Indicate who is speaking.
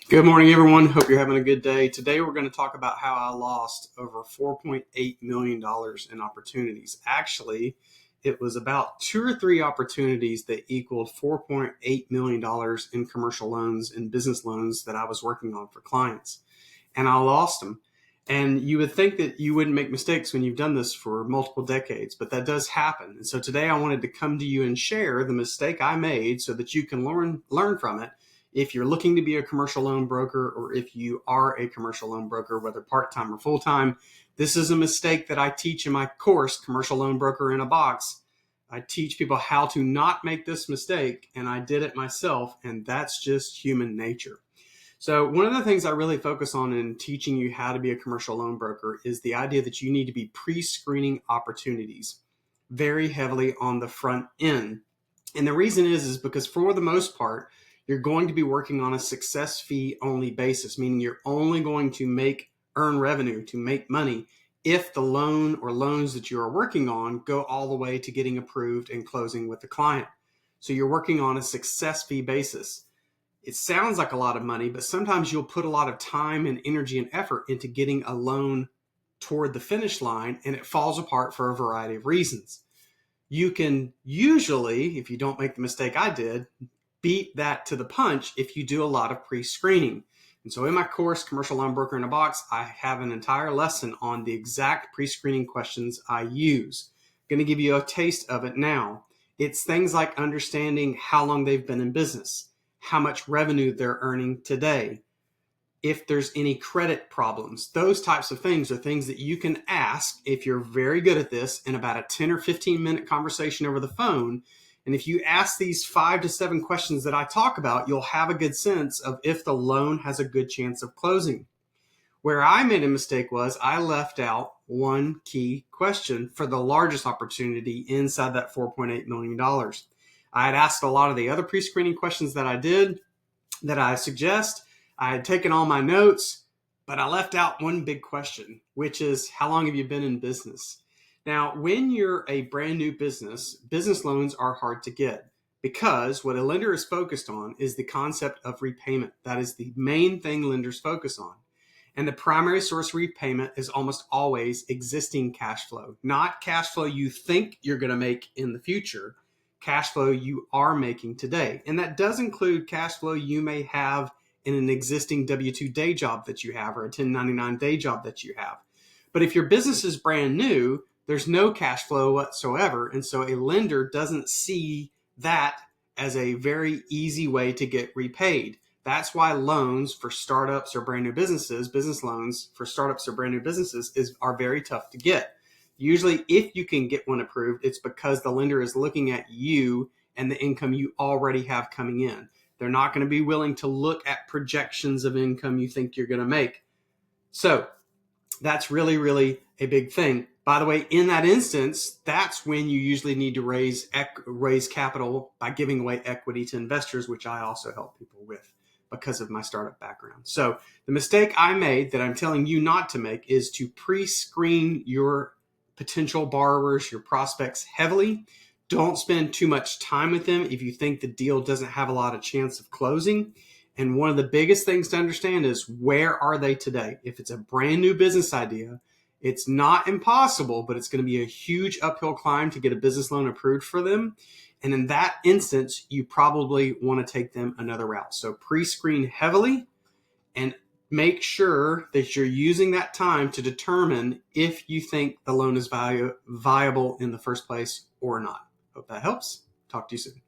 Speaker 1: Good morning, everyone. Hope you're having a good day. Today, we're going to talk about how I lost over $4.8 million in opportunities. Actually, it was about two or three opportunities that equaled $4.8 million in commercial loans and business loans that I was working on for clients. And I lost them. And you would think that you wouldn't make mistakes when you've done this for multiple decades, but that does happen. And so today I wanted to come to you and share the mistake I made so that you can learn from it if you're looking to be a commercial loan broker or if you are a commercial loan broker, whether part-time or full-time. This is a mistake that I teach in my course, Commercial Loan Broker in a Box. I teach people how to not make this mistake, and I did it myself, and that's just human nature. So one of the things I really focus on in teaching you how to be a commercial loan broker is the idea that you need to be pre-screening opportunities very heavily on the front end. And the reason is because for the most part, you're going to be working on a success fee only basis, meaning you're only going to earn revenue, to make money, if the loan or loans that you are working on go all the way to getting approved and closing with the client. So you're working on a success fee basis. It sounds like a lot of money, but sometimes you'll put a lot of time and energy and effort into getting a loan toward the finish line, and it falls apart for a variety of reasons. You can usually, if you don't make the mistake I did, beat that to the punch if you do a lot of pre-screening. And so in my course, Commercial Loan Broker in a Box, I have an entire lesson on the exact pre-screening questions I use. I'm going to give you a taste of it now. It's things like understanding how long they've been in business, how much revenue they're earning today, if there's any credit problems. Those types of things are things that you can ask if you're very good at this in about a 10 or 15 minute conversation over the phone. And if you ask these 5 to 7 questions that I talk about, you'll have a good sense of if the loan has a good chance of closing. Where I made a mistake was I left out one key question for the largest opportunity inside that $4.8 million. I had asked a lot of the other pre-screening questions that I suggest. I had taken all my notes, but I left out one big question, which is, how long have you been in business? Now, when you're a brand new business loans are hard to get because what a lender is focused on is the concept of repayment. That is the main thing lenders focus on. And the primary source of repayment is almost always existing cash flow, not cash flow you think you're going to make in the future, cash flow you are making today. And that does include cash flow you may have in an existing W-2 day job that you have or a 1099 day job that you have. But if your business is brand new, there's no cash flow whatsoever. And so a lender doesn't see that as a very easy way to get repaid. That's why loans for startups or brand new businesses, business loans for startups or brand new businesses are very tough to get. Usually, if you can get one approved, it's because the lender is looking at you and the income you already have coming in. They're not going to be willing to look at projections of income you think you're going to make. So that's really, really a big thing. By the way, in that instance, that's when you usually need to raise capital by giving away equity to investors, which I also help people with because of my startup background. So the mistake I made that I'm telling you not to make is to pre-screen your potential borrowers, your prospects heavily. Don't spend too much time with them if you think the deal doesn't have a lot of chance of closing. And one of the biggest things to understand is, where are they today? If it's a brand new business idea, it's not impossible, but it's going to be a huge uphill climb to get a business loan approved for them. And in that instance, you probably want to take them another route. So pre-screen heavily and make sure that you're using that time to determine if you think the loan is viable in the first place or not. Hope that helps. Talk to you soon.